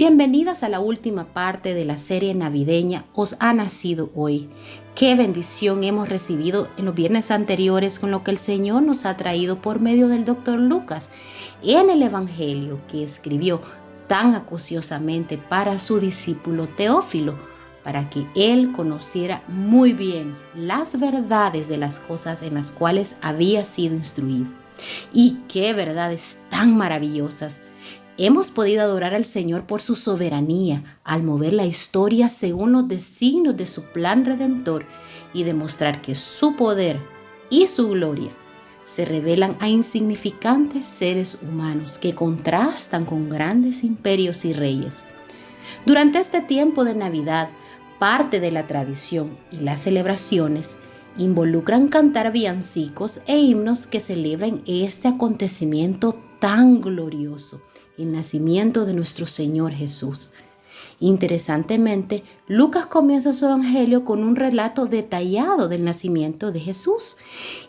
Bienvenidas a la última parte de la serie navideña Os ha nacido hoy. Qué bendición hemos recibido en los viernes anteriores con lo que el Señor nos ha traído por medio del Dr. Lucas en el Evangelio que escribió tan acuciosamente para su discípulo Teófilo, para que él conociera muy bien las verdades de las cosas en las cuales había sido instruido. Y qué verdades tan maravillosas. Hemos podido adorar al Señor por su soberanía al mover la historia según los designios de su plan redentor y demostrar que su poder y su gloria se revelan a insignificantes seres humanos que contrastan con grandes imperios y reyes. Durante este tiempo de Navidad, parte de la tradición y las celebraciones involucran cantar villancicos e himnos que celebran este acontecimiento tan glorioso, el nacimiento de nuestro Señor Jesús. Interesantemente, Lucas comienza su evangelio con un relato detallado del nacimiento de Jesús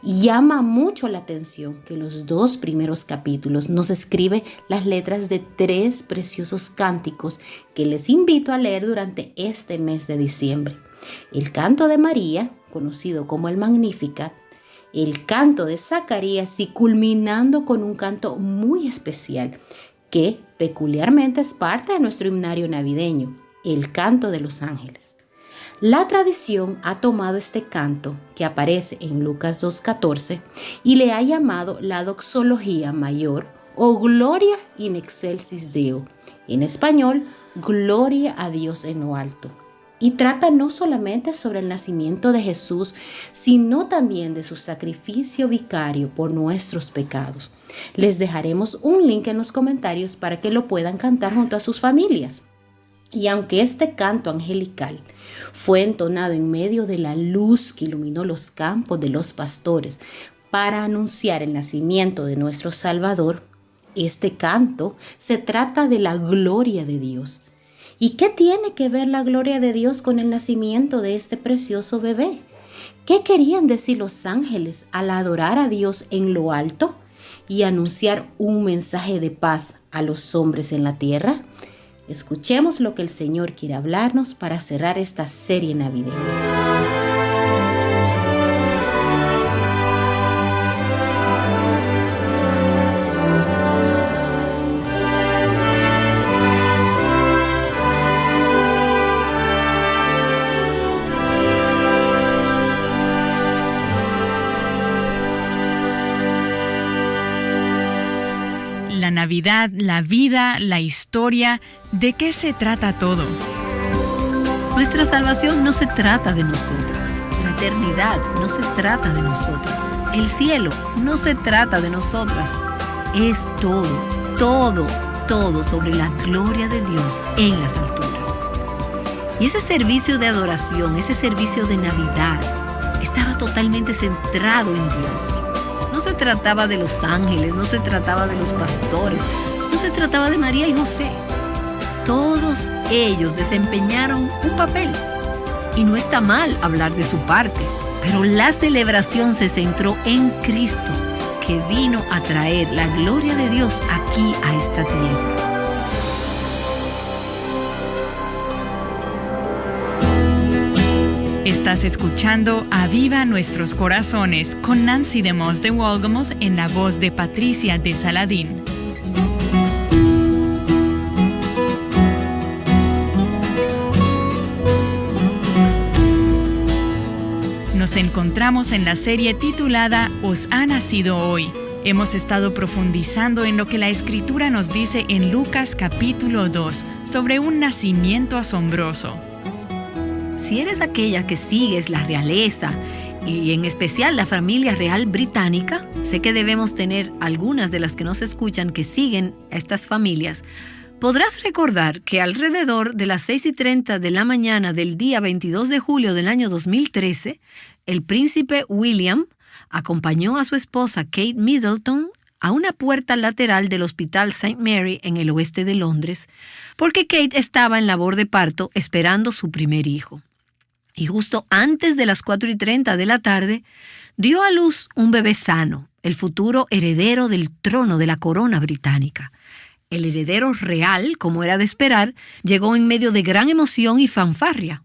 y llama mucho la atención que los 2 primeros capítulos nos escribe las letras de 3 preciosos cánticos que les invito a leer durante este mes de diciembre. El canto de María, conocido como el Magnificat, el canto de Zacarías y culminando con un canto muy especial que peculiarmente es parte de nuestro himnario navideño, el canto de los ángeles. La tradición ha tomado este canto que aparece en Lucas 2:14 y le ha llamado la doxología mayor o Gloria in excelsis Deo, en español, Gloria a Dios en lo alto. Y trata no solamente sobre el nacimiento de Jesús, sino también de su sacrificio vicario por nuestros pecados. Les dejaremos un link en los comentarios para que lo puedan cantar junto a sus familias. Y aunque este canto angelical fue entonado en medio de la luz que iluminó los campos de los pastores para anunciar el nacimiento de nuestro Salvador, este canto se trata de la gloria de Dios. ¿Y qué tiene que ver la gloria de Dios con el nacimiento de este precioso bebé? ¿Qué querían decir los ángeles al adorar a Dios en lo alto y anunciar un mensaje de paz a los hombres en la tierra? Escuchemos lo que el Señor quiere hablarnos para cerrar esta serie navideña. La Navidad, la vida, la historia, ¿de qué se trata todo? Nuestra salvación no se trata de nosotras. La eternidad no se trata de nosotras. El cielo no se trata de nosotras. Es todo sobre la gloria de Dios en las alturas. Y ese servicio de adoración, ese servicio de Navidad, estaba totalmente centrado en Dios. No se trataba de los ángeles, no se trataba de los pastores, no se trataba de María y José. Todos ellos desempeñaron un papel. Y no está mal hablar de su parte, pero la celebración se centró en Cristo, que vino a traer la gloria de Dios aquí a esta tierra. Estás escuchando Aviva Nuestros Corazones con Nancy DeMoss de Wolgemuth en la voz de Patricia de Saladín. Nos encontramos en la serie titulada Os ha nacido hoy. Hemos estado profundizando en lo que la Escritura nos dice en Lucas capítulo 2 sobre un nacimiento asombroso. Si eres aquella que sigues la realeza y en especial la familia real británica, sé que debemos tener algunas de las que nos escuchan que siguen a estas familias, podrás recordar que alrededor de las 6:30 de la mañana del día 22 de julio del año 2013, el príncipe William acompañó a su esposa Kate Middleton a una puerta lateral del Hospital St. Mary en el oeste de Londres, porque Kate estaba en labor de parto esperando su primer hijo. Y justo antes de las 4:30 de la tarde, dio a luz un bebé sano, el futuro heredero del trono de la corona británica. El heredero real, como era de esperar, llegó en medio de gran emoción y fanfarria.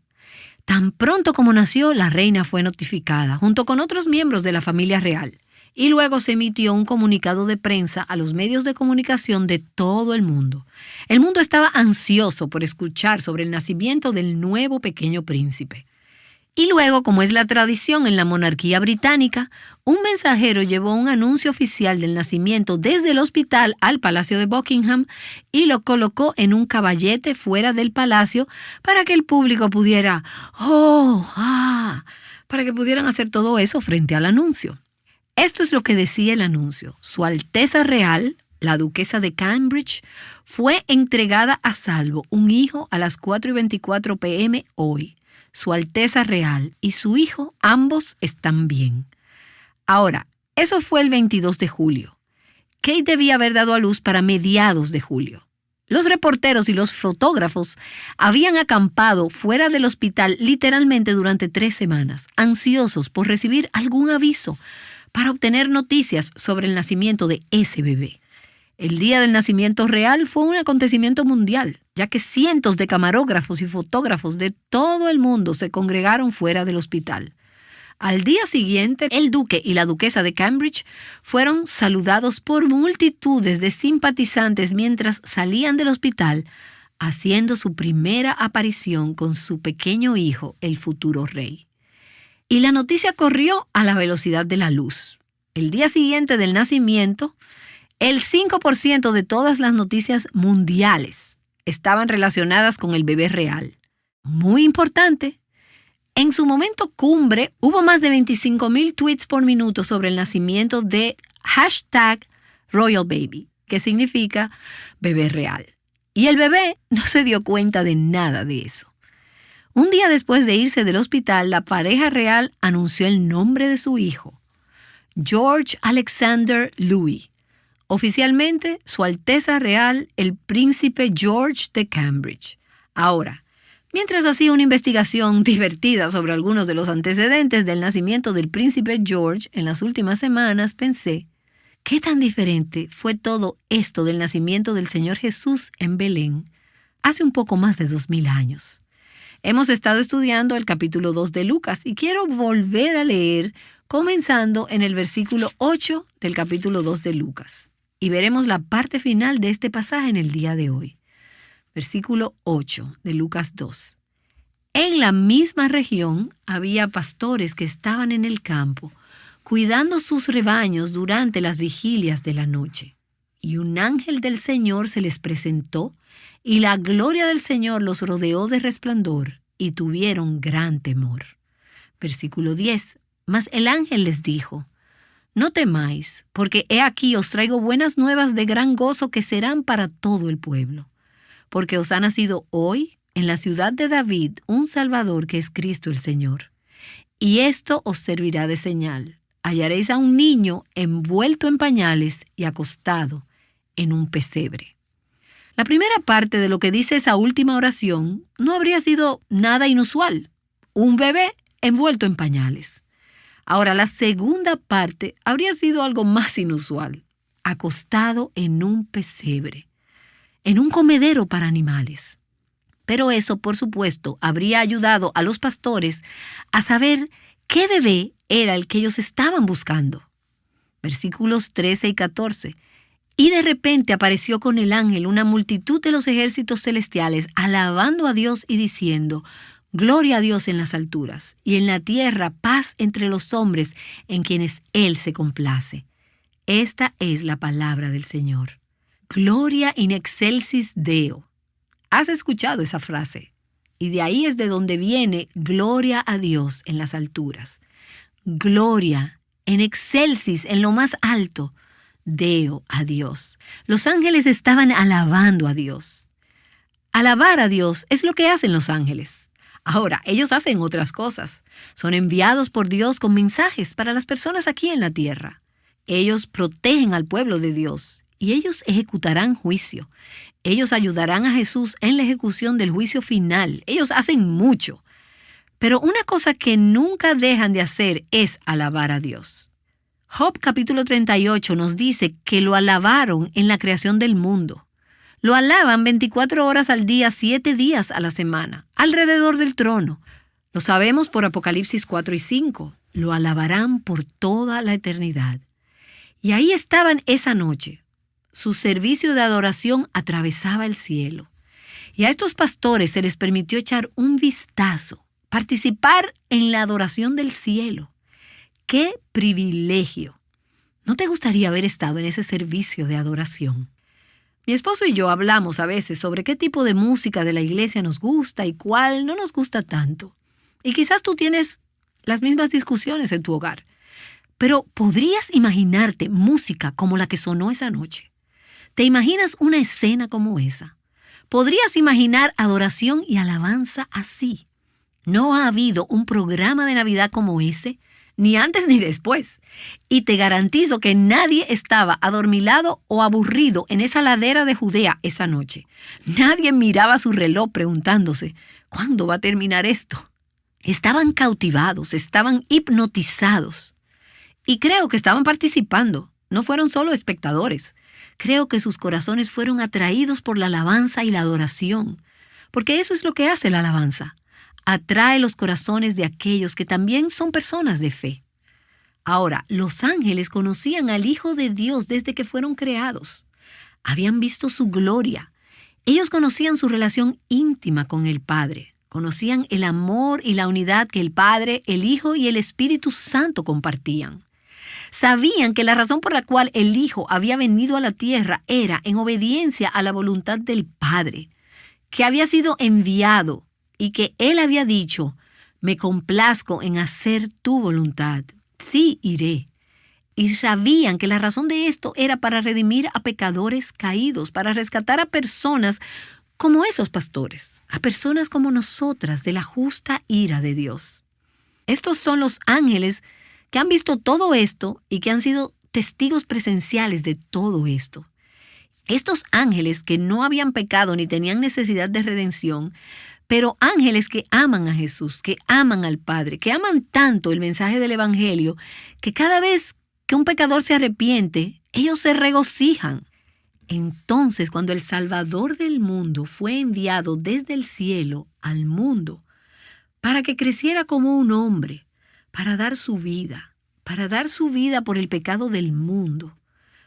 Tan pronto como nació, la reina fue notificada, junto con otros miembros de la familia real, y luego se emitió un comunicado de prensa a los medios de comunicación de todo el mundo. El mundo estaba ansioso por escuchar sobre el nacimiento del nuevo pequeño príncipe. Y luego, como es la tradición en la monarquía británica, un mensajero llevó un anuncio oficial del nacimiento desde el hospital al Palacio de Buckingham y lo colocó en un caballete fuera del palacio para que el público pudiera, para que pudieran hacer todo eso frente al anuncio. Esto es lo que decía el anuncio. Su Alteza Real, la duquesa de Cambridge, fue entregada a salvo, un hijo a las 4:24 p.m. hoy. Su Alteza Real y su hijo, ambos están bien. Ahora, eso fue el 22 de julio. Kate debía haber dado a luz para mediados de julio. Los reporteros y los fotógrafos habían acampado fuera del hospital literalmente durante 3 semanas, ansiosos por recibir algún aviso para obtener noticias sobre el nacimiento de ese bebé. El día del nacimiento real fue un acontecimiento mundial, ya que cientos de camarógrafos y fotógrafos de todo el mundo se congregaron fuera del hospital. Al día siguiente, el duque y la duquesa de Cambridge fueron saludados por multitudes de simpatizantes mientras salían del hospital, haciendo su primera aparición con su pequeño hijo, el futuro rey. Y la noticia corrió a la velocidad de la luz. El día siguiente del nacimiento, el 5% de todas las noticias mundiales estaban relacionadas con el bebé real. Muy importante. En su momento cumbre, hubo más de 25,000 tweets por minuto sobre el nacimiento de #RoyalBaby, que significa bebé real. Y el bebé no se dio cuenta de nada de eso. Un día después de irse del hospital, la pareja real anunció el nombre de su hijo, George Alexander Louis. Oficialmente, Su Alteza Real, el Príncipe George de Cambridge. Ahora, mientras hacía una investigación divertida sobre algunos de los antecedentes del nacimiento del Príncipe George en las últimas semanas, pensé, ¿qué tan diferente fue todo esto del nacimiento del Señor Jesús en Belén hace un poco más de 2000 años? Hemos estado estudiando el capítulo 2 de Lucas y quiero volver a leer comenzando en el versículo 8 del capítulo 2 de Lucas. Y veremos la parte final de este pasaje en el día de hoy. Versículo 8 de Lucas 2. En la misma región había pastores que estaban en el campo, cuidando sus rebaños durante las vigilias de la noche. Y un ángel del Señor se les presentó, y la gloria del Señor los rodeó de resplandor, y tuvieron gran temor. Versículo 10. Mas el ángel les dijo, no temáis, porque he aquí os traigo buenas nuevas de gran gozo que serán para todo el pueblo. Porque os ha nacido hoy en la ciudad de David un Salvador que es Cristo el Señor. Y esto os servirá de señal. Hallaréis a un niño envuelto en pañales y acostado en un pesebre. La primera parte de lo que dice esa última oración no habría sido nada inusual. Un bebé envuelto en pañales. Ahora, la segunda parte habría sido algo más inusual. Acostado en un pesebre, en un comedero para animales. Pero eso, por supuesto, habría ayudado a los pastores a saber qué bebé era el que ellos estaban buscando. Versículos 13 y 14. Y de repente apareció con el ángel una multitud de los ejércitos celestiales, alabando a Dios y diciendo, gloria a Dios en las alturas, y en la tierra paz entre los hombres en quienes Él se complace. Esta es la palabra del Señor. Gloria in excelsis Deo. ¿Has escuchado esa frase? Y de ahí es de donde viene gloria a Dios en las alturas. Gloria en excelsis, en lo más alto. Deo, a Dios. Los ángeles estaban alabando a Dios. Alabar a Dios es lo que hacen los ángeles. Ahora, ellos hacen otras cosas. Son enviados por Dios con mensajes para las personas aquí en la tierra. Ellos protegen al pueblo de Dios y ellos ejecutarán juicio. Ellos ayudarán a Jesús en la ejecución del juicio final. Ellos hacen mucho. Pero una cosa que nunca dejan de hacer es alabar a Dios. Job capítulo 38 nos dice que lo alabaron en la creación del mundo. Lo alaban 24 horas al día, 7 días a la semana, alrededor del trono. Lo sabemos por Apocalipsis 4 y 5. Lo alabarán por toda la eternidad. Y ahí estaban esa noche. Su servicio de adoración atravesaba el cielo. Y a estos pastores se les permitió echar un vistazo, participar en la adoración del cielo. ¡Qué privilegio! ¿No te gustaría haber estado en ese servicio de adoración? Mi esposo y yo hablamos a veces sobre qué tipo de música de la iglesia nos gusta y cuál no nos gusta tanto. Y quizás tú tienes las mismas discusiones en tu hogar. Pero ¿podrías imaginarte música como la que sonó esa noche? ¿Te imaginas una escena como esa? ¿Podrías imaginar adoración y alabanza así? No ha habido un programa de Navidad como ese, ni antes ni después. Y te garantizo que nadie estaba adormilado o aburrido en esa ladera de Judea esa noche. Nadie miraba su reloj preguntándose, ¿cuándo va a terminar esto? Estaban cautivados, estaban hipnotizados. Y creo que estaban participando, no fueron solo espectadores. Creo que sus corazones fueron atraídos por la alabanza y la adoración, porque eso es lo que hace la alabanza. Atrae los corazones de aquellos que también son personas de fe. Ahora, los ángeles conocían al Hijo de Dios desde que fueron creados. Habían visto su gloria. Ellos conocían su relación íntima con el Padre. Conocían el amor y la unidad que el Padre, el Hijo y el Espíritu Santo compartían. Sabían que la razón por la cual el Hijo había venido a la tierra era en obediencia a la voluntad del Padre, que había sido enviado y que Él había dicho, me complazco en hacer tu voluntad, sí iré. Y sabían que la razón de esto era para redimir a pecadores caídos, para rescatar a personas como esos pastores, a personas como nosotras de la justa ira de Dios. Estos son los ángeles que han visto todo esto y que han sido testigos presenciales de todo esto. Estos ángeles que no habían pecado ni tenían necesidad de redención, pero ángeles que aman a Jesús, que aman al Padre, que aman tanto el mensaje del Evangelio, que cada vez que un pecador se arrepiente, ellos se regocijan. Entonces, cuando el Salvador del mundo fue enviado desde el cielo al mundo, para que creciera como un hombre, para dar su vida por el pecado del mundo,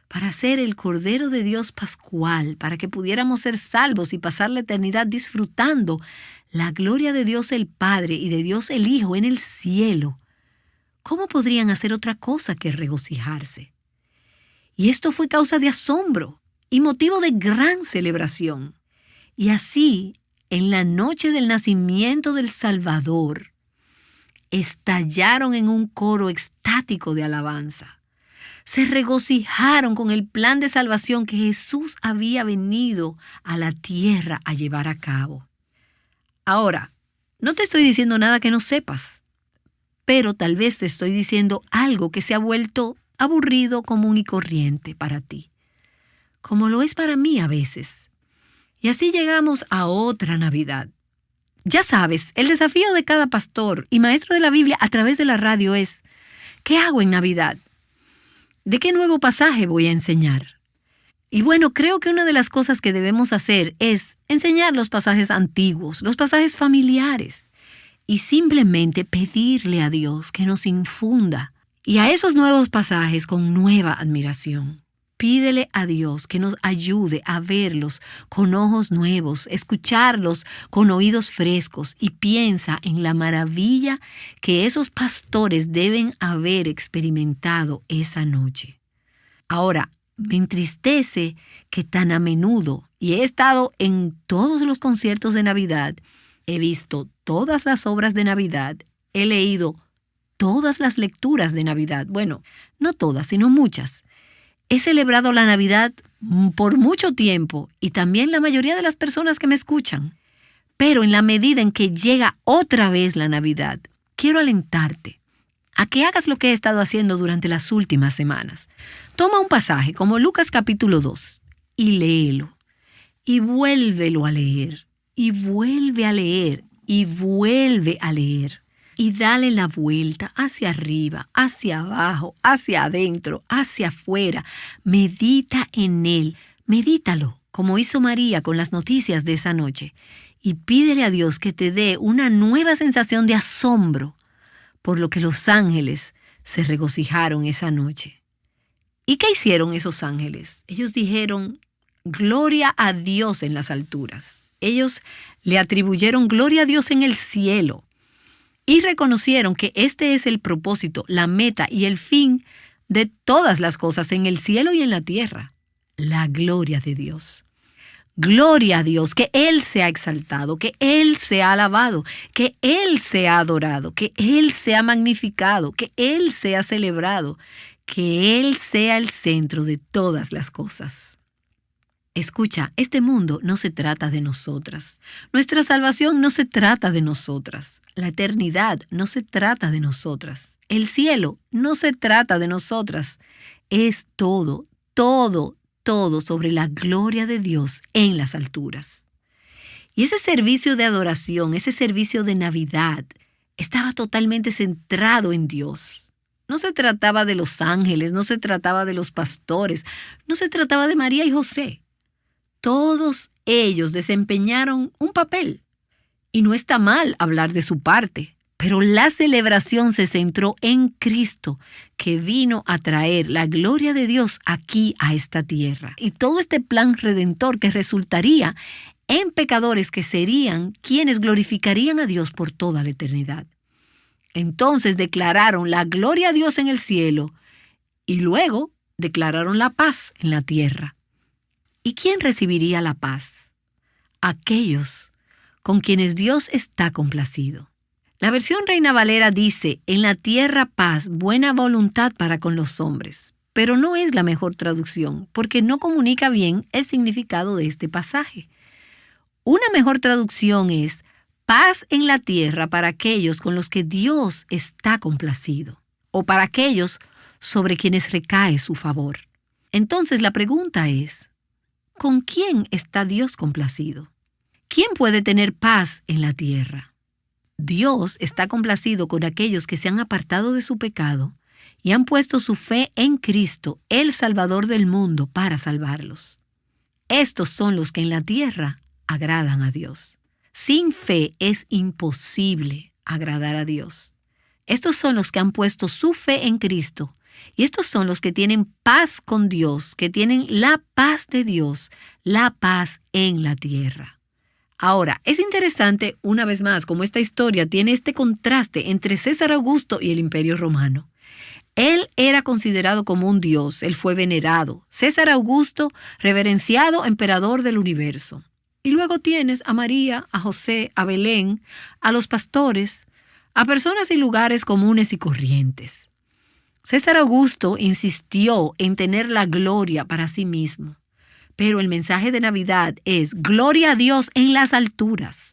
para ser el Cordero de Dios pascual, para que pudiéramos ser salvos y pasar la eternidad disfrutando la gloria de Dios el Padre y de Dios el Hijo en el cielo. ¿Cómo podrían hacer otra cosa que regocijarse? Y esto fue causa de asombro y motivo de gran celebración. Y así, en la noche del nacimiento del Salvador, estallaron en un coro extático de alabanza. Se regocijaron con el plan de salvación que Jesús había venido a la tierra a llevar a cabo. Ahora, no te estoy diciendo nada que no sepas, pero tal vez te estoy diciendo algo que se ha vuelto aburrido, común y corriente para ti, como lo es para mí a veces. Y así llegamos a otra Navidad. Ya sabes, el desafío de cada pastor y maestro de la Biblia a través de la radio es, ¿qué hago en Navidad? ¿De qué nuevo pasaje voy a enseñar? Y bueno, creo que una de las cosas que debemos hacer es enseñar los pasajes antiguos, los pasajes familiares, y simplemente pedirle a Dios que nos infunda y a esos nuevos pasajes con nueva admiración. Pídele a Dios que nos ayude a verlos con ojos nuevos, escucharlos con oídos frescos y piensa en la maravilla que esos pastores deben haber experimentado esa noche. Ahora, me entristece que tan a menudo, y he estado en todos los conciertos de Navidad, he visto todas las obras de Navidad, he leído todas las lecturas de Navidad, bueno, no todas, sino muchas. He celebrado la Navidad por mucho tiempo y también la mayoría de las personas que me escuchan. Pero en la medida en que llega otra vez la Navidad, quiero alentarte a que hagas lo que he estado haciendo durante las últimas semanas. Toma un pasaje como Lucas capítulo 2 y léelo. Y vuélvelo a leer. Y vuelve a leer. Y vuelve a leer. Y dale la vuelta hacia arriba, hacia abajo, hacia adentro, hacia afuera. Medita en él, medítalo. como hizo María con las noticias de esa noche, y pídele a Dios que te dé una nueva sensación de asombro por lo que los ángeles se regocijaron esa noche. ¿Y qué hicieron esos ángeles? Ellos dijeron, gloria a Dios en las alturas. Ellos le atribuyeron gloria a Dios en el cielo y reconocieron que este es el propósito, la meta y el fin de todas las cosas en el cielo y en la tierra. La gloria de Dios. Gloria a Dios, que Él sea exaltado, que Él sea alabado, que Él sea adorado, que Él sea magnificado, que Él sea celebrado, que Él sea el centro de todas las cosas. Escucha, este mundo no se trata de nosotras. Nuestra salvación no se trata de nosotras. La eternidad no se trata de nosotras. El cielo no se trata de nosotras. Es todo, todo, todo sobre la gloria de Dios en las alturas. Y ese servicio de adoración, ese servicio de Navidad, estaba totalmente centrado en Dios. No se trataba de los ángeles, no se trataba de los pastores, no se trataba de María y José. Todos ellos desempeñaron un papel. Y no está mal hablar de su parte, pero la celebración se centró en Cristo, que vino a traer la gloria de Dios aquí a esta tierra. Y todo este plan redentor que resultaría en pecadores que serían quienes glorificarían a Dios por toda la eternidad. Entonces declararon la gloria a Dios en el cielo y luego declararon la paz en la tierra. ¿Y quién recibiría la paz? Aquellos con quienes Dios está complacido. La versión Reina Valera dice, en la tierra paz, buena voluntad para con los hombres. Pero no es la mejor traducción, porque no comunica bien el significado de este pasaje. Una mejor traducción es, paz en la tierra para aquellos con los que Dios está complacido, o para aquellos sobre quienes recae su favor. Entonces la pregunta es, ¿con quién está Dios complacido? ¿Quién puede tener paz en la tierra? Dios está complacido con aquellos que se han apartado de su pecado y han puesto su fe en Cristo, el Salvador del mundo, para salvarlos. Estos son los que en la tierra agradan a Dios. Sin fe es imposible agradar a Dios. Estos son los que han puesto su fe en Cristo. Y estos son los que tienen paz con Dios, que tienen la paz de Dios, la paz en la tierra. Ahora, es interesante, una vez más, cómo esta historia tiene este contraste entre César Augusto y el Imperio Romano. Él era considerado como un dios, él fue venerado. César Augusto, reverenciado emperador del universo. Y luego tienes a María, a José, a Belén, a los pastores, a personas y lugares comunes y corrientes. César Augusto insistió en tener la gloria para sí mismo, pero el mensaje de Navidad es gloria a Dios en las alturas.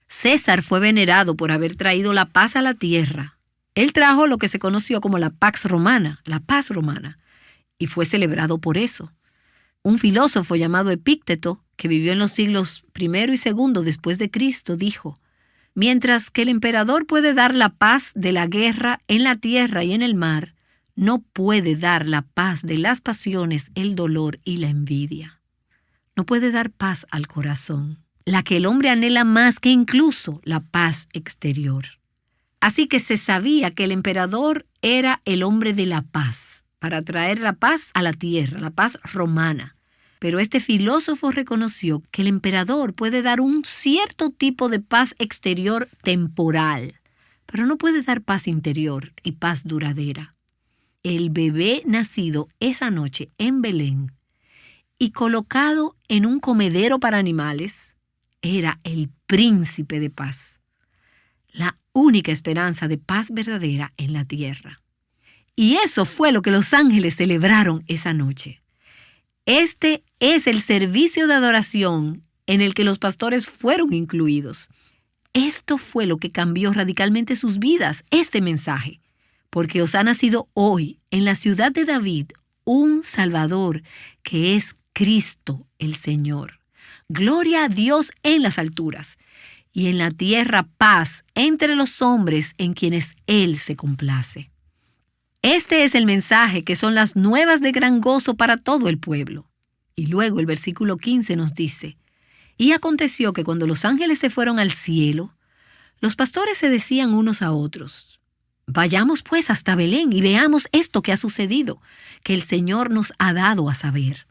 César fue venerado por haber traído la paz a la tierra. Él trajo lo que se conoció como la Pax Romana, la paz romana, y fue celebrado por eso. Un filósofo llamado Epícteto, que vivió en los siglos I y II después de Cristo, dijo, mientras que el emperador puede dar la paz de la guerra en la tierra y en el mar, no puede dar la paz de las pasiones, el dolor y la envidia. No puede dar paz al corazón, la que el hombre anhela más que incluso la paz exterior. Así que se sabía que el emperador era el hombre de la paz, para traer la paz a la tierra, la paz romana. Pero este filósofo reconoció que el emperador puede dar un cierto tipo de paz exterior temporal, pero no puede dar paz interior y paz duradera. El bebé nacido esa noche en Belén y colocado en un comedero para animales era el príncipe de paz, la única esperanza de paz verdadera en la tierra. Y eso fue lo que los ángeles celebraron esa noche. Este es el servicio de adoración en el que los pastores fueron incluidos. Esto fue lo que cambió radicalmente sus vidas, este mensaje. Porque os ha nacido hoy en la ciudad de David un Salvador que es Cristo el Señor. Gloria a Dios en las alturas y en la tierra paz entre los hombres en quienes Él se complace. Este es el mensaje que son las nuevas de gran gozo para todo el pueblo. Y luego el versículo 15 nos dice, y aconteció que cuando los ángeles se fueron al cielo, los pastores se decían unos a otros, vayamos pues hasta Belén y veamos esto que ha sucedido, que el Señor nos ha dado a saber.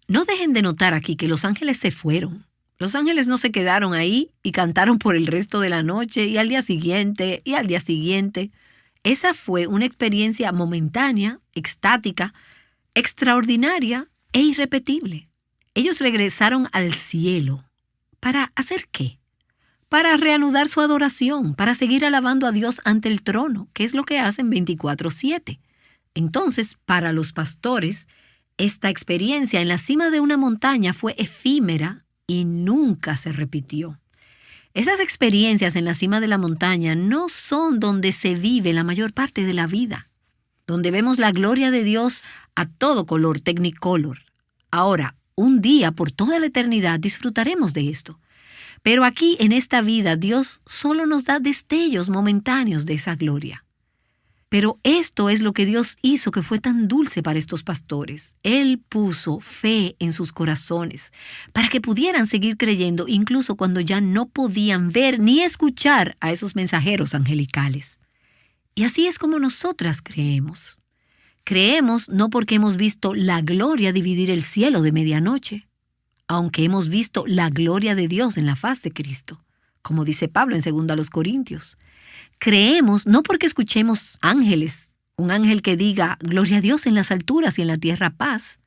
No dejen de notar aquí que los ángeles se fueron. Los ángeles no se quedaron ahí y cantaron por el resto de la noche y al día siguiente y al día siguiente. Esa fue una experiencia momentánea, extática, extraordinaria e irrepetible. Ellos regresaron al cielo. ¿Para hacer qué? Para reanudar su adoración, para seguir alabando a Dios ante el trono, que es lo que hacen 24/7. Entonces, para los pastores, esta experiencia en la cima de una montaña fue efímera y nunca se repitió. Esas experiencias en la cima de la montaña no son donde se vive la mayor parte de la vida, donde vemos la gloria de Dios a todo color, Technicolor. Ahora, un día por toda la eternidad disfrutaremos de esto. Pero aquí en esta vida Dios solo nos da destellos momentáneos de esa gloria. Pero esto es lo que Dios hizo que fue tan dulce para estos pastores. Él puso fe en sus corazones para que pudieran seguir creyendo incluso cuando ya no podían ver ni escuchar a esos mensajeros angelicales. Y así es como nosotras creemos. Creemos no porque hemos visto la gloria dividir el cielo de medianoche, aunque hemos visto la gloria de Dios en la faz de Cristo, como dice Pablo en 2 Corintios. Creemos no porque escuchemos ángeles, un ángel que diga, gloria a Dios en las alturas y en la tierra paz.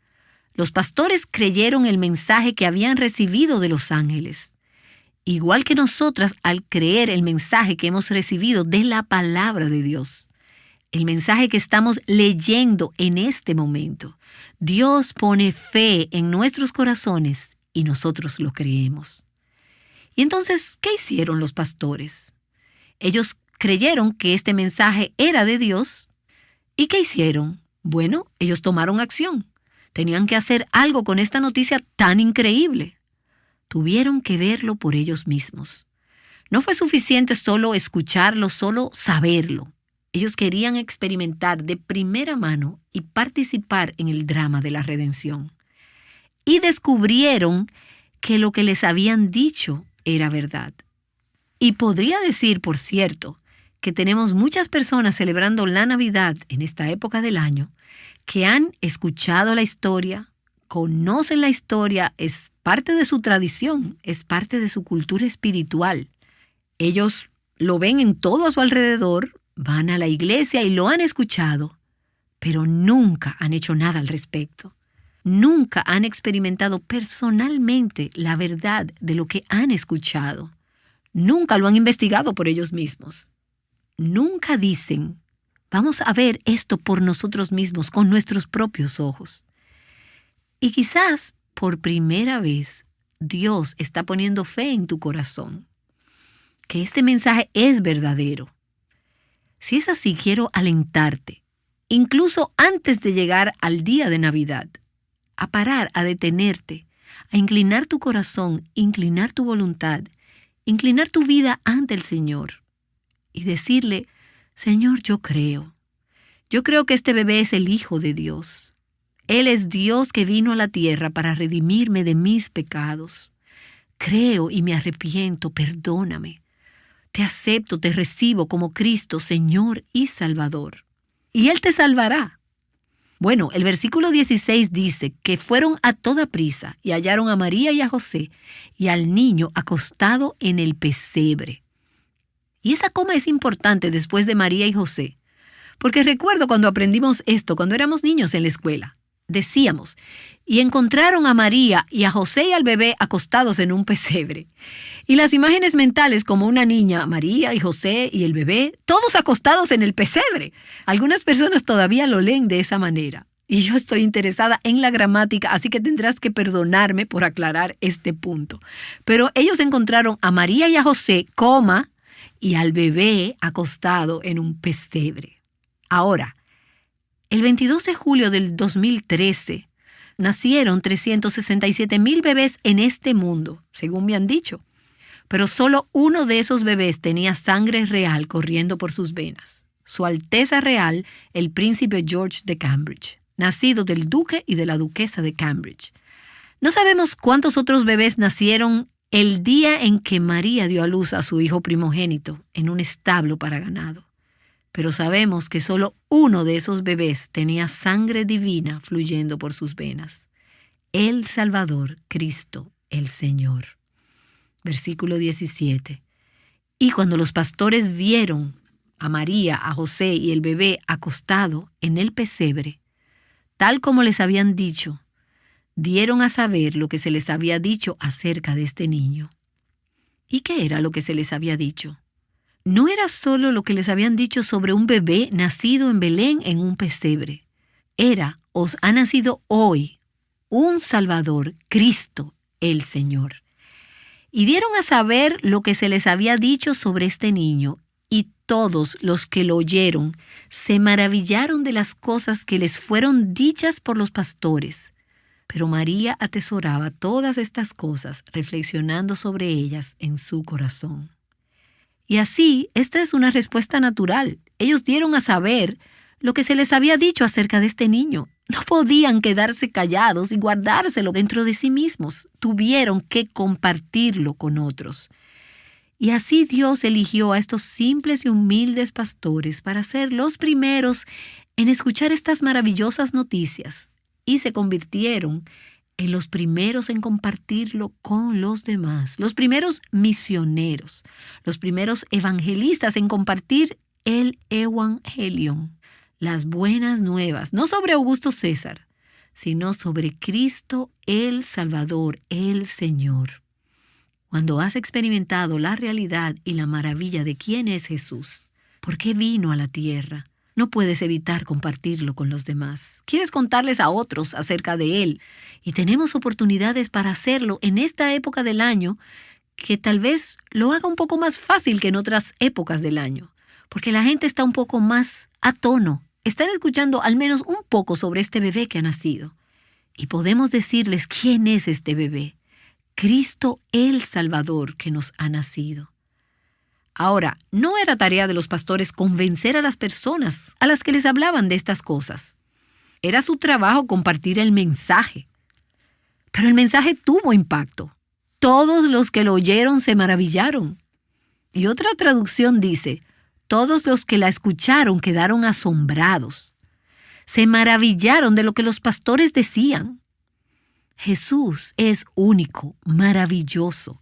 Los pastores creyeron el mensaje que habían recibido de los ángeles, igual que nosotras al creer el mensaje que hemos recibido de la palabra de Dios. El mensaje que estamos leyendo en este momento. Dios pone fe en nuestros corazones y nosotros lo creemos. Y entonces, ¿qué hicieron los pastores? Ellos creyeron que este mensaje era de Dios. ¿Y qué hicieron? Bueno, ellos tomaron acción. Tenían que hacer algo con esta noticia tan increíble. Tuvieron que verlo por ellos mismos. No fue suficiente solo escucharlo, solo saberlo. Ellos querían experimentar de primera mano y participar en el drama de la redención. Y descubrieron que lo que les habían dicho era verdad. Y podría decir, por cierto, que tenemos muchas personas celebrando la Navidad en esta época del año que han escuchado la historia, conocen la historia, es parte de su tradición, es parte de su cultura espiritual. Ellos lo ven en todo a su alrededor, van a la iglesia y lo han escuchado, pero nunca han hecho nada al respecto. Nunca han experimentado personalmente la verdad de lo que han escuchado. Nunca lo han investigado por ellos mismos. Nunca dicen, vamos a ver esto por nosotros mismos, con nuestros propios ojos. Y quizás, por primera vez, Dios está poniendo fe en tu corazón, que este mensaje es verdadero. Si es así, quiero alentarte, incluso antes de llegar al día de Navidad, a parar, a detenerte, a inclinar tu corazón, inclinar tu voluntad, inclinar tu vida ante el Señor y decirle, Señor, yo creo que este bebé es el Hijo de Dios. Él es Dios que vino a la tierra para redimirme de mis pecados. Creo y me arrepiento, perdóname. Te acepto, te recibo como Cristo, Señor y Salvador. Y Él te salvará. Bueno, el versículo 16 dice que fueron a toda prisa y hallaron a María y a José y al niño acostado en el pesebre. Y esa coma es importante después de María y José, porque recuerdo cuando aprendimos esto, cuando éramos niños en la escuela. Decíamos, y encontraron a María y a José y al bebé acostados en un pesebre. Y las imágenes mentales como una niña, María y José y el bebé, todos acostados en el pesebre. Algunas personas todavía lo leen de esa manera. Y yo estoy interesada en la gramática, así que tendrás que perdonarme por aclarar este punto. Pero ellos encontraron a María y a José, y al bebé acostado en un pesebre. Ahora, el 22 de julio del 2013, nacieron 367,000 bebés en este mundo, según me han dicho. Pero solo uno de esos bebés tenía sangre real corriendo por sus venas. Su Alteza Real, el príncipe George de Cambridge, nacido del duque y de la duquesa de Cambridge. No sabemos cuántos otros bebés nacieron el día en que María dio a luz a su hijo primogénito en un establo para ganado, pero sabemos que solo uno de esos bebés tenía sangre divina fluyendo por sus venas: el Salvador, Cristo, el Señor. Versículo 17. Y cuando los pastores vieron a María, a José y el bebé acostado en el pesebre, tal como les habían dicho, dieron a saber lo que se les había dicho acerca de este niño. ¿Y qué era lo que se les había dicho? No era solo lo que les habían dicho sobre un bebé nacido en Belén en un pesebre. Era: os ha nacido hoy un Salvador, Cristo, el Señor. Y dieron a saber lo que se les había dicho sobre este niño, y todos los que lo oyeron se maravillaron de las cosas que les fueron dichas por los pastores. Pero María atesoraba todas estas cosas, reflexionando sobre ellas en su corazón. Y así, esta es una respuesta natural. Ellos dieron a saber lo que se les había dicho acerca de este niño. No podían quedarse callados y guardárselo dentro de sí mismos. Tuvieron que compartirlo con otros. Y así Dios eligió a estos simples y humildes pastores para ser los primeros en escuchar estas maravillosas noticias, y se convirtieron en los primeros en compartirlo con los demás, los primeros misioneros, los primeros evangelistas en compartir el Evangelium, las buenas nuevas, no sobre Augusto César, sino sobre Cristo el Salvador, el Señor. Cuando has experimentado la realidad y la maravilla de quién es Jesús, por qué vino a la tierra, no puedes evitar compartirlo con los demás. Quieres contarles a otros acerca de Él, y tenemos oportunidades para hacerlo en esta época del año, que tal vez lo haga un poco más fácil que en otras épocas del año, porque la gente está un poco más a tono. Están escuchando al menos un poco sobre este bebé que ha nacido. Y podemos decirles quién es este bebé: Cristo el Salvador que nos ha nacido. Ahora, no era tarea de los pastores convencer a las personas a las que les hablaban de estas cosas. Era su trabajo compartir el mensaje. Pero el mensaje tuvo impacto. Todos los que lo oyeron se maravillaron. Y otra traducción dice: todos los que la escucharon quedaron asombrados. Se maravillaron de lo que los pastores decían. Jesús es único, maravilloso.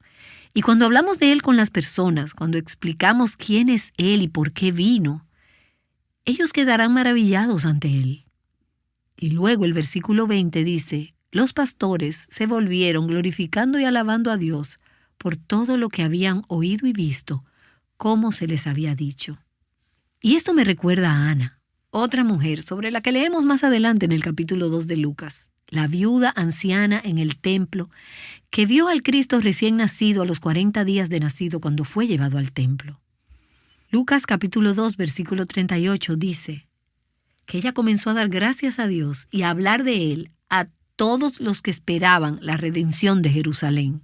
Y cuando hablamos de Él con las personas, cuando explicamos quién es Él y por qué vino, ellos quedarán maravillados ante Él. Y luego el versículo 20 dice: los pastores se volvieron glorificando y alabando a Dios por todo lo que habían oído y visto, como se les había dicho. Y esto me recuerda a Ana, otra mujer sobre la que leemos más adelante en el capítulo 2 de Lucas. La viuda anciana en el templo, que vio al Cristo recién nacido a los 40 días de nacido cuando fue llevado al templo. Lucas capítulo 2, versículo 38 dice que ella comenzó a dar gracias a Dios y a hablar de Él a todos los que esperaban la redención de Jerusalén.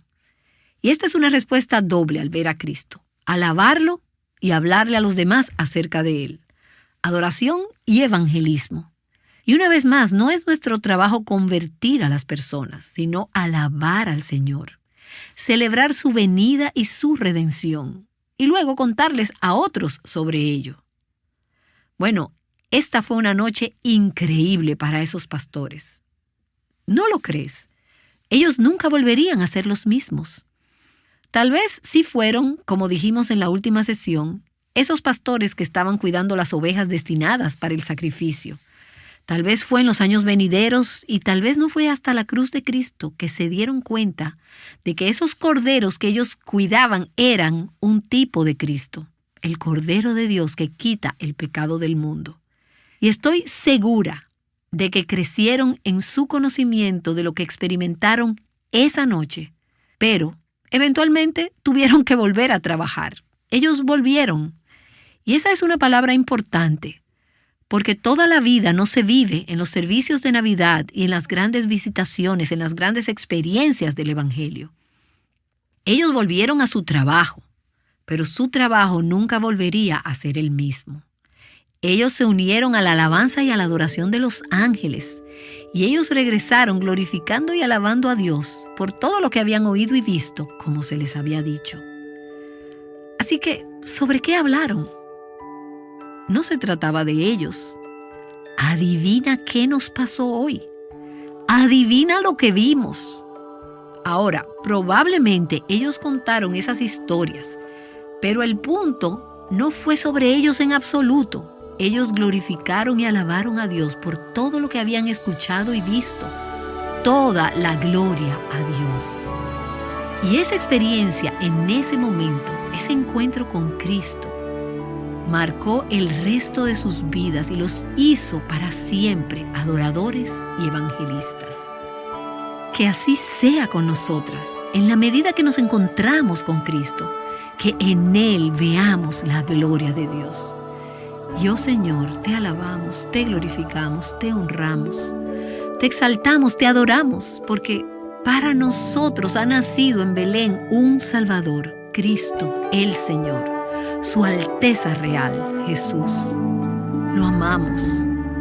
Y esta es una respuesta doble al ver a Cristo: alabarlo y hablarle a los demás acerca de Él. Adoración y evangelismo. Y una vez más, no es nuestro trabajo convertir a las personas, sino alabar al Señor, celebrar su venida y su redención, y luego contarles a otros sobre ello. Bueno, esta fue una noche increíble para esos pastores. ¿No lo crees? Ellos nunca volverían a ser los mismos. Tal vez sí fueron, como dijimos en la última sesión, esos pastores que estaban cuidando las ovejas destinadas para el sacrificio. Tal vez fue en los años venideros, y tal vez no fue hasta la cruz de Cristo que se dieron cuenta de que esos corderos que ellos cuidaban eran un tipo de Cristo, el Cordero de Dios que quita el pecado del mundo. Y estoy segura de que crecieron en su conocimiento de lo que experimentaron esa noche, pero eventualmente tuvieron que volver a trabajar. Ellos volvieron. Y esa es una palabra importante, porque toda la vida no se vive en los servicios de Navidad y en las grandes visitaciones, en las grandes experiencias del Evangelio. Ellos volvieron a su trabajo, pero su trabajo nunca volvería a ser el mismo. Ellos se unieron a la alabanza y a la adoración de los ángeles, Y ellos regresaron glorificando y alabando a Dios por todo lo que habían oído y visto, como se les había dicho. Así que, ¿sobre qué hablaron? No se trataba de ellos. Adivina qué nos pasó hoy. Adivina lo que vimos. Ahora, probablemente ellos contaron esas historias, pero el punto no fue sobre ellos en absoluto. Ellos glorificaron y alabaron a Dios por todo lo que habían escuchado y visto. Toda la gloria a Dios. Y esa experiencia en ese momento, ese encuentro con Cristo, marcó el resto de sus vidas y los hizo para siempre adoradores y evangelistas. Que así sea con nosotras, en la medida que nos encontramos con Cristo, que en Él veamos la gloria de Dios. Y oh Señor, te alabamos, te glorificamos, te honramos, te exaltamos, te adoramos, porque para nosotros ha nacido en Belén un Salvador, Cristo el Señor, su Alteza Real, Jesús. Lo amamos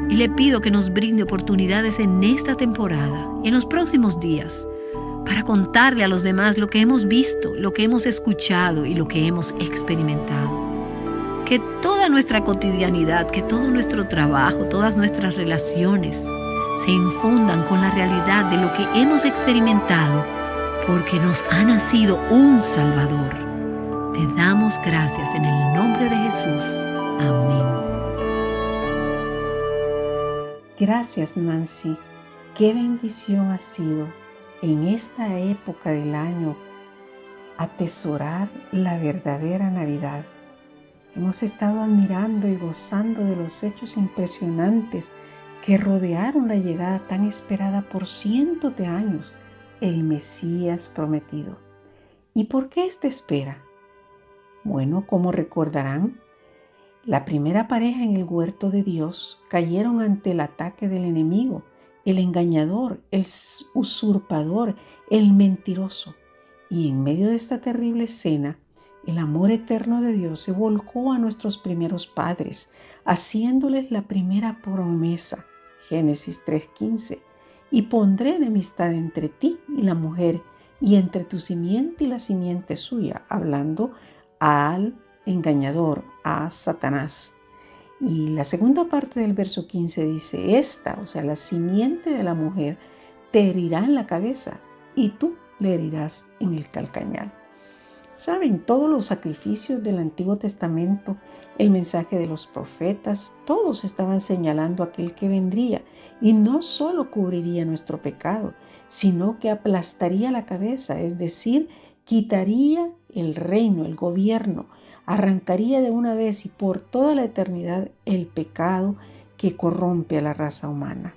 y le pido que nos brinde oportunidades en esta temporada y en los próximos días para contarle a los demás lo que hemos visto, lo que hemos escuchado y lo que hemos experimentado. Que toda nuestra cotidianidad, que todo nuestro trabajo, todas nuestras relaciones se infundan con la realidad de lo que hemos experimentado, porque nos ha nacido un Salvador. Te damos gracias en el nombre de Jesús. Amén. Gracias, Nancy. Qué bendición ha sido en esta época del año atesorar la verdadera Navidad. Hemos estado admirando y gozando de los hechos impresionantes que rodearon la llegada tan esperada por cientos de años, el Mesías prometido. ¿Y por qué esta espera? Bueno, como recordarán, la primera pareja en el huerto de Dios cayeron ante el ataque del enemigo, el engañador, el usurpador, el mentiroso. Y en medio de esta terrible escena, el amor eterno de Dios se volcó a nuestros primeros padres, haciéndoles la primera promesa, Génesis 3:15, y pondré enemistad entre ti y la mujer, y entre tu simiente y la simiente suya, hablando al engañador, a Satanás. Y la segunda parte del verso 15 dice, esta, o sea, la simiente de la mujer, te herirá en la cabeza, y tú le herirás en el calcañar. Saben, todos los sacrificios del Antiguo Testamento, el mensaje de los profetas, todos estaban señalando a aquel que vendría y no solo cubriría nuestro pecado, sino que aplastaría la cabeza, es decir, quitaría el reino, el gobierno, arrancaría de una vez y por toda la eternidad el pecado que corrompe a la raza humana.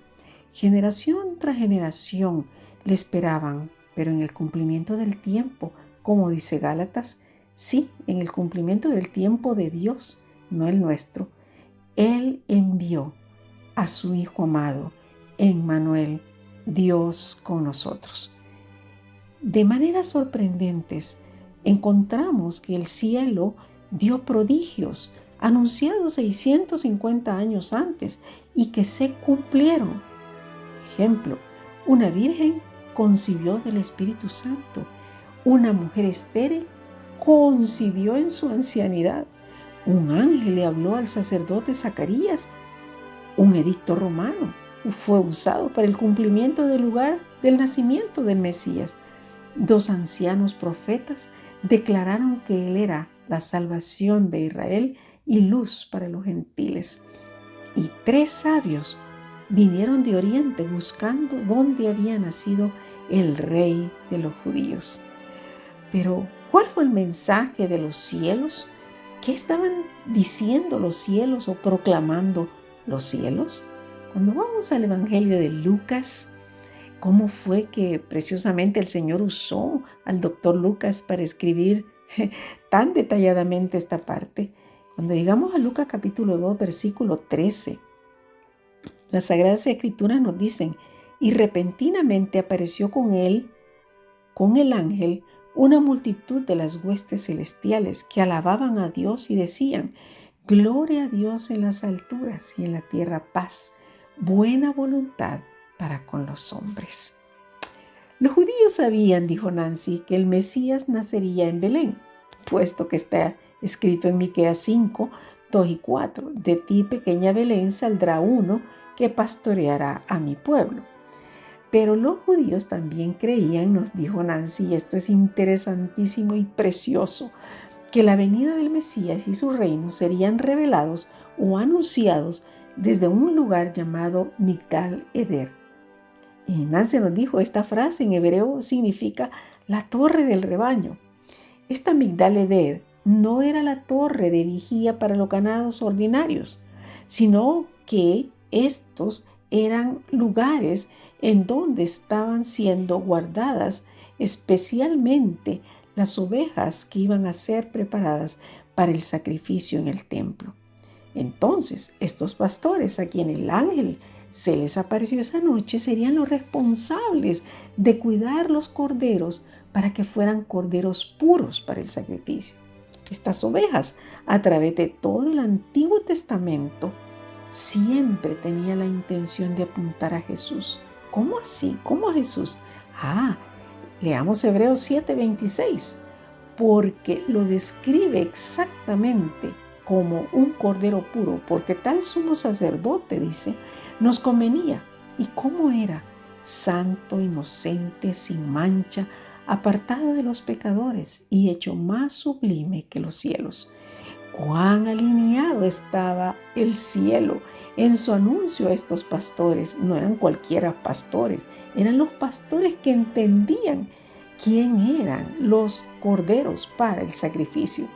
Generación tras generación le esperaban, pero en el cumplimiento del tiempo, como dice Gálatas, sí, en el cumplimiento del tiempo de Dios, no el nuestro, Él envió a su Hijo amado, Emmanuel, Dios con nosotros. De maneras sorprendentes, encontramos que el cielo dio prodigios anunciados 650 años antes y que se cumplieron. Ejemplo, una virgen concibió del Espíritu Santo. Una mujer estéril concibió en su ancianidad. Un ángel le habló al sacerdote Zacarías. Un edicto romano fue usado para el cumplimiento del lugar del nacimiento del Mesías. 2 ancianos profetas declararon que Él era la salvación de Israel y luz para los gentiles. Y 3 sabios vinieron de Oriente buscando dónde había nacido el Rey de los judíos. Pero, ¿cuál fue el mensaje de los cielos? ¿Qué estaban diciendo los cielos o proclamando los cielos? Cuando vamos al Evangelio de Lucas, ¿cómo fue que preciosamente el Señor usó al doctor Lucas para escribir tan detalladamente esta parte? Cuando llegamos a Lucas capítulo 2, versículo 13, las Sagradas Escrituras nos dicen, y repentinamente apareció con él, con el ángel, una multitud de las huestes celestiales que alababan a Dios y decían, gloria a Dios en las alturas y en la tierra paz, buena voluntad para con los hombres. Los judíos sabían, dijo Nancy, que el Mesías nacería en Belén, puesto que está escrito en Miqueas 5, 2 y 4. De ti, pequeña Belén, saldrá uno que pastoreará a mi pueblo. Pero los judíos también creían, nos dijo Nancy, y esto es interesantísimo y precioso, que la venida del Mesías y su reino serían revelados o anunciados desde un lugar llamado Migdal Eder. Y Nancy nos dijo, esta frase en hebreo significa la torre del rebaño. Esta Migdal Eder no era la torre de vigía para los ganados ordinarios, sino que estos eran lugares en donde estaban siendo guardadas especialmente las ovejas que iban a ser preparadas para el sacrificio en el templo. Entonces, estos pastores a quienes el ángel se les apareció esa noche serían los responsables de cuidar los corderos para que fueran corderos puros para el sacrificio. Estas ovejas, a través de todo el Antiguo Testamento, siempre tenían la intención de apuntar a Jesús. ¿Cómo así? ¿Cómo a Jesús? Leamos Hebreos 7:26, porque lo describe exactamente como un cordero puro, porque tal sumo sacerdote, dice, nos convenía. ¿Y cómo era? Santo, inocente, sin mancha, apartado de los pecadores y hecho más sublime que los cielos. Cuán alineado estaba el cielo en su anuncio a estos pastores. No eran cualquiera pastores, eran los pastores que entendían quién eran los corderos para el sacrificio.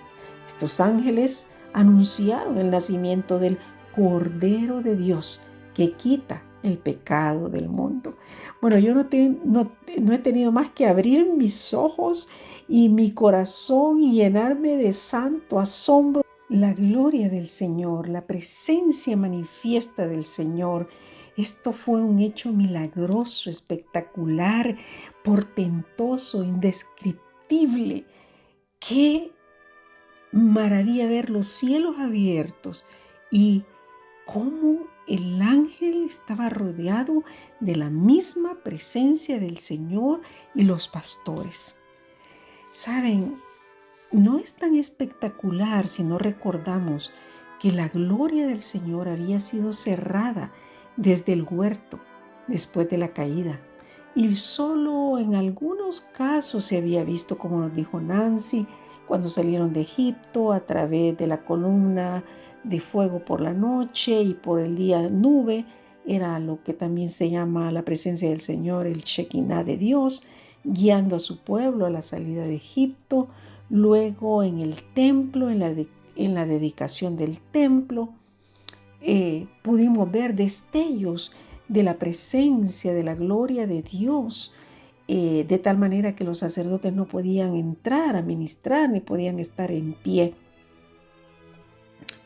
Estos ángeles anunciaron el nacimiento del Cordero de Dios que quita el pecado del mundo. Bueno, yo no he tenido más que abrir mis ojos y mi corazón y llenarme de santo asombro. La gloria del Señor, la presencia manifiesta del Señor. Esto fue un hecho milagroso, espectacular, portentoso, indescriptible. Qué maravilla ver los cielos abiertos y cómo el ángel estaba rodeado de la misma presencia del Señor y los pastores. ¿Saben? No es tan espectacular si no recordamos que la gloria del Señor había sido cerrada desde el huerto después de la caída. Y solo en algunos casos se había visto, como nos dijo Nancy, cuando salieron de Egipto a través de la columna de fuego por la noche y por el día nube. Era lo que también se llama la presencia del Señor, el Shekinah de Dios, guiando a su pueblo a la salida de Egipto. Luego en el templo, en la dedicación del templo, pudimos ver destellos de la presencia, de la gloria de Dios, de tal manera que los sacerdotes no podían entrar a ministrar ni podían estar en pie.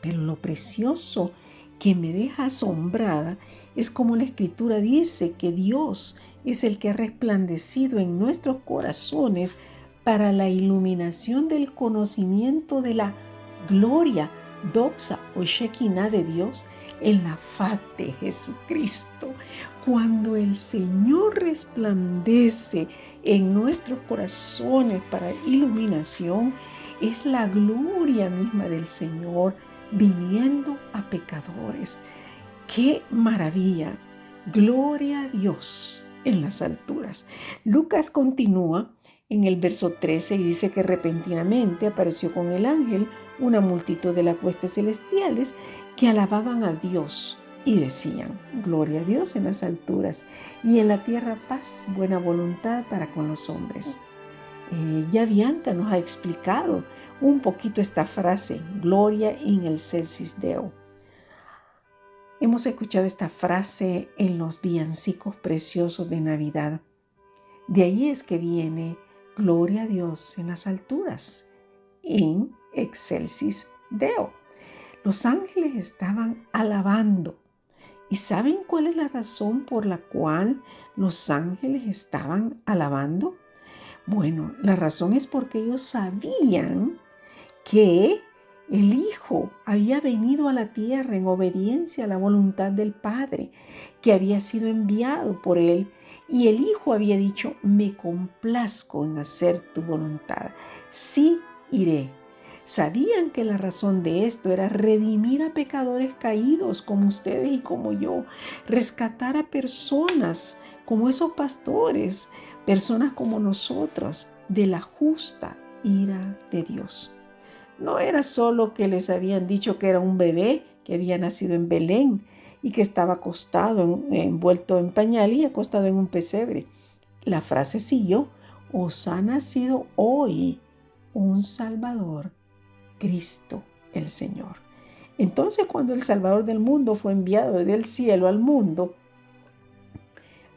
Pero lo precioso que me deja asombrada es como la Escritura dice que Dios es el que ha resplandecido en nuestros corazones para la iluminación del conocimiento de la gloria, doxa o Shekinah de Dios en la faz de Jesucristo. Cuando el Señor resplandece en nuestros corazones para iluminación, es la gloria misma del Señor viniendo a pecadores. ¡Qué maravilla! Gloria a Dios en las alturas. Lucas continúa en el verso 13 y dice que repentinamente apareció con el ángel una multitud de las huestes celestiales que alababan a Dios y decían: gloria a Dios en las alturas y en la tierra paz, buena voluntad para con los hombres. Ya Bianca nos ha explicado un poquito esta frase, gloria in excelsis Deo. Hemos escuchado esta frase en los villancicos preciosos de Navidad. De ahí es que viene gloria a Dios en las alturas, in excelsis Deo. Los ángeles estaban alabando. ¿Y saben cuál es la razón por la cual los ángeles estaban alabando? Bueno, la razón es porque ellos sabían que El Hijo había venido a la tierra en obediencia a la voluntad del Padre, que había sido enviado por Él, y el Hijo había dicho: me complazco en hacer tu voluntad. Sí, iré. Sabían que la razón de esto era redimir a pecadores caídos como ustedes y como yo, rescatar a personas como esos pastores, personas como nosotros, de la justa ira de Dios. No era solo que les habían dicho que era un bebé que había nacido en Belén y que estaba acostado, envuelto en pañal y acostado en un pesebre. La frase siguió: os ha nacido hoy un Salvador, Cristo el Señor. Entonces, cuando el Salvador del mundo fue enviado del cielo al mundo,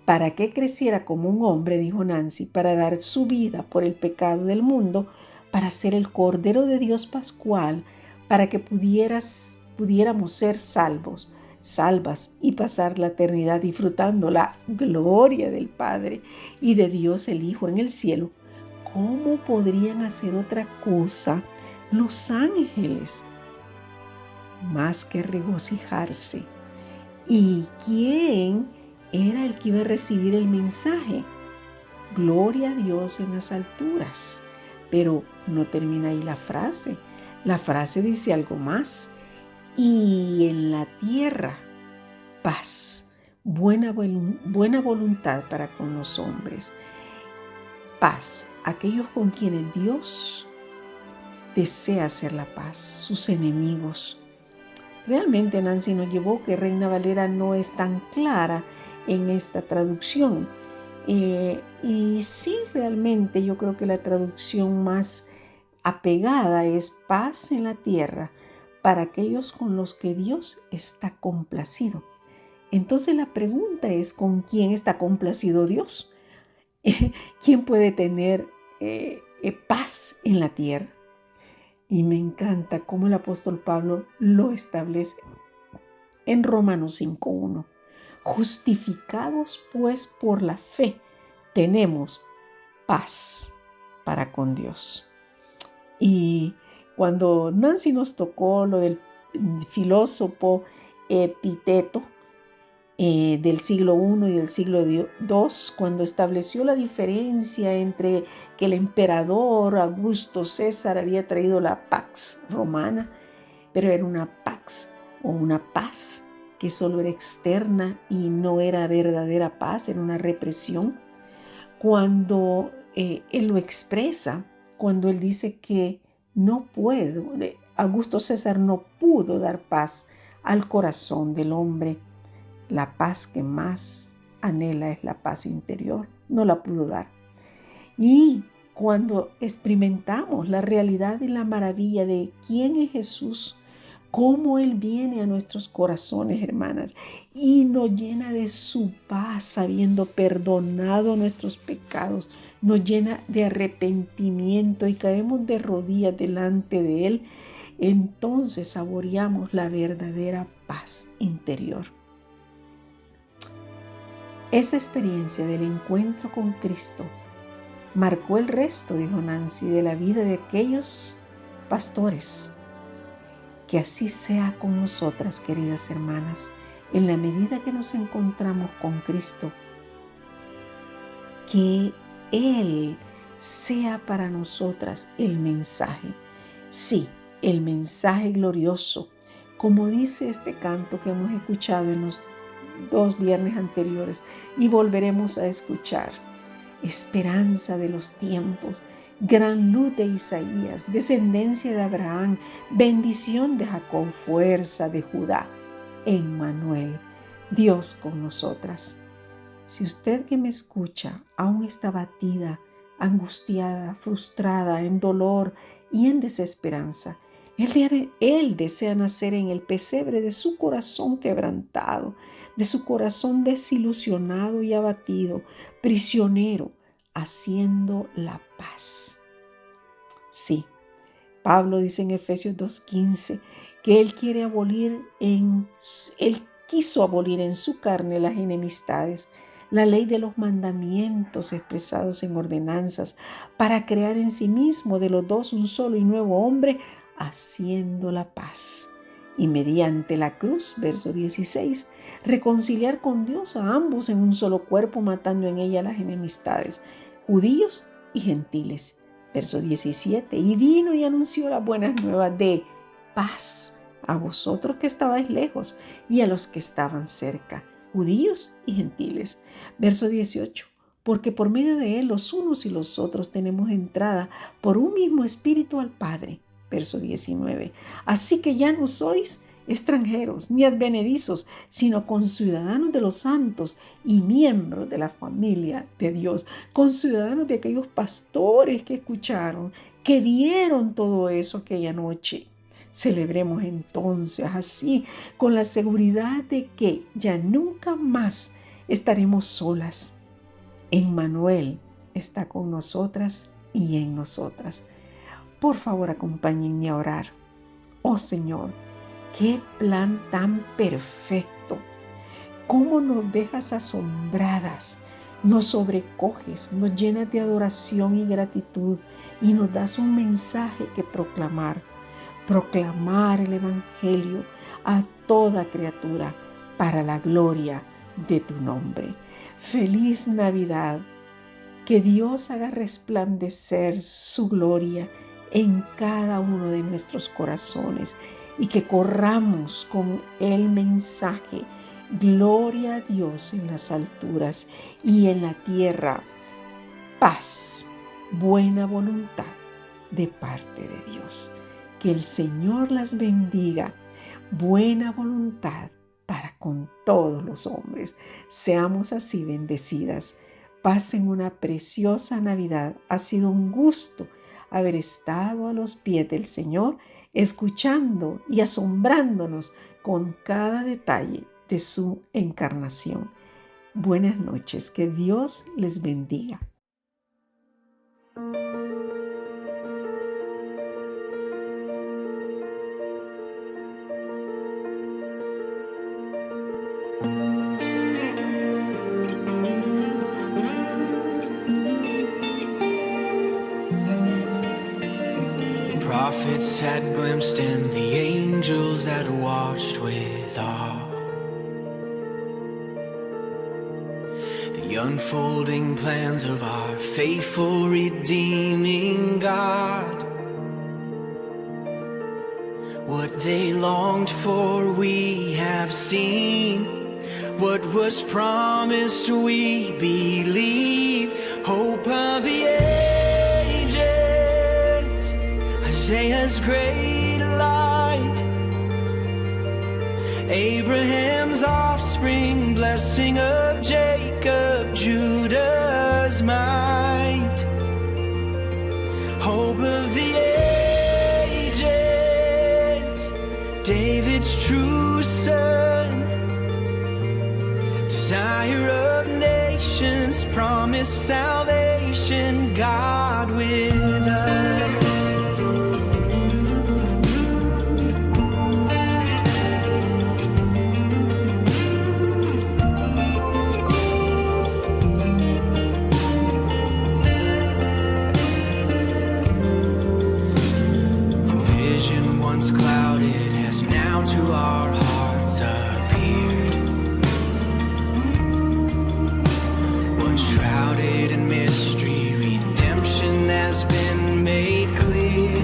para que creciera como un hombre, dijo Nancy, para dar su vida por el pecado del mundo, para ser el Cordero de Dios Pascual, para que pudiéramos ser salvas y pasar la eternidad disfrutando la gloria del Padre y de Dios el Hijo en el cielo. ¿Cómo podrían hacer otra cosa los ángeles más que regocijarse? ¿Y quién era el que iba a recibir el mensaje? Gloria a Dios en las alturas. Pero no termina ahí la frase. La frase dice algo más. Y en la tierra, paz, buena voluntad para con los hombres. Paz, aquellos con quienes Dios desea hacer la paz, sus enemigos. Realmente Nancy nos llevó que Reina Valera no es tan clara en esta traducción. Y sí, realmente yo creo que la traducción más apegada es paz en la tierra para aquellos con los que Dios está complacido. Entonces la pregunta es: ¿con quién está complacido Dios? ¿Quién puede tener paz en la tierra? Y me encanta cómo el apóstol Pablo lo establece en Romanos 5:1. Justificados pues por la fe, tenemos paz para con Dios. Y cuando Nancy nos tocó lo del filósofo Epicteto del siglo I y del siglo II, cuando estableció la diferencia entre que el emperador Augusto César había traído la pax romana, pero era una pax o una paz que solo era externa y no era verdadera paz, era una represión. Cuando él lo expresa, cuando él dice que Augusto César no pudo dar paz al corazón del hombre, la paz que más anhela es la paz interior, no la pudo dar. Y cuando experimentamos la realidad y la maravilla de quién es Jesús, cómo Él viene a nuestros corazones, hermanas, y nos llena de su paz, habiendo perdonado nuestros pecados, nos llena de arrepentimiento y caemos de rodillas delante de Él, entonces saboreamos la verdadera paz interior. Esa experiencia del encuentro con Cristo marcó el resto, dijo Nancy, de la vida de aquellos pastores. Que así sea con nosotras, queridas hermanas, en la medida que nos encontramos con Cristo. Que Él sea para nosotras el mensaje. Sí, el mensaje glorioso, como dice este canto que hemos escuchado en los 2 viernes anteriores y volveremos a escuchar. Esperanza de los tiempos, gran luz de Isaías, descendencia de Abraham, bendición de Jacob, fuerza de Judá, Emmanuel, Dios con nosotras. Si usted que me escucha aún está abatida, angustiada, frustrada, en dolor y en desesperanza, Él desea nacer en el pesebre de su corazón quebrantado, de su corazón desilusionado y abatido, prisionero, haciendo la paz. Sí, Pablo dice en Efesios 2:15 que Él quiso abolir en su carne las enemistades, la ley de los mandamientos expresados en ordenanzas, para crear en sí mismo de los dos un solo y nuevo hombre, haciendo la paz. Y mediante la cruz, verso 16, reconciliar con Dios a ambos en un solo cuerpo, matando en ella las enemistades, judíos y gentiles. Verso 17, y vino y anunció las buenas nuevas de paz a vosotros que estabais lejos y a los que estaban cerca, judíos y gentiles. Verso 18, porque por medio de él los unos y los otros tenemos entrada por un mismo espíritu al Padre. Verso 19, así que ya no sois extranjeros ni advenedizos, sino conciudadanos de los santos y miembros de la familia de Dios, conciudadanos de aquellos pastores que escucharon, que vieron todo eso aquella noche. Celebremos entonces así, con la seguridad de que ya nunca más estaremos solas. Emmanuel está con nosotras y en nosotras. Por favor, acompáñenme a orar. Oh Señor, qué plan tan perfecto. Cómo nos dejas asombradas, nos sobrecoges, nos llenas de adoración y gratitud y nos das un mensaje que proclamar. Proclamar el Evangelio a toda criatura para la gloria de tu nombre. Feliz Navidad. Que Dios haga resplandecer su gloria en cada uno de nuestros corazones y que corramos con el mensaje: gloria a Dios en las alturas y en la tierra paz, buena voluntad de parte de Dios. Que el Señor las bendiga, buena voluntad para con todos los hombres. Seamos así bendecidas. Pasen una preciosa Navidad. Ha sido un gusto haber estado a los pies del Señor, escuchando y asombrándonos con cada detalle de su encarnación. Buenas noches, que Dios les bendiga. Prophets had glimpsed and the angels had watched with awe the unfolding plans of our faithful redeeming God. What they longed for we have seen, what was promised we believe, hope of the ages, Isaiah's great light, Abraham's offspring, blessing of Jacob, Judah's might, hope of the ages, David's true son, desire of nations, promised salvation, God with us. Clouded has now to our hearts appeared. Once shrouded in mystery, redemption has been made clear.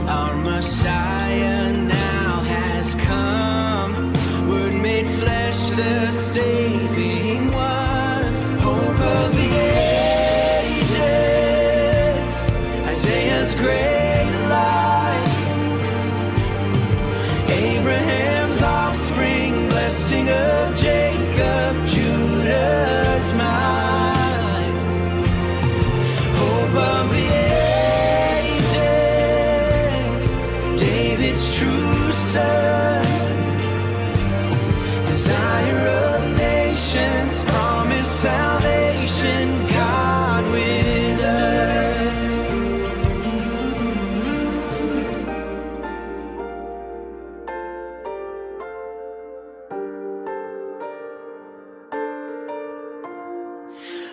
Our Messiah now has come, Word made flesh, the saving one, hope of the ages, Isaiah's great light, Abraham's offspring, blessing of Jacob, Judah's might, hope of the ages, David's true son, desire of nations, promised salvation, God with us.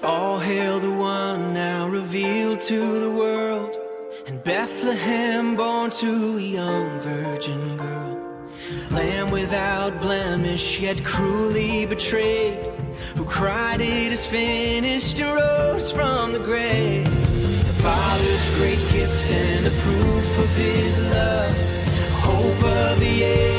All hail the one now revealed to the world, and Bethlehem, born to a young virgin girl, Lamb without blemish, yet cruelly betrayed, who cried it is finished, arose from the grave. The Father's great gift and the proof of His love, hope of the age.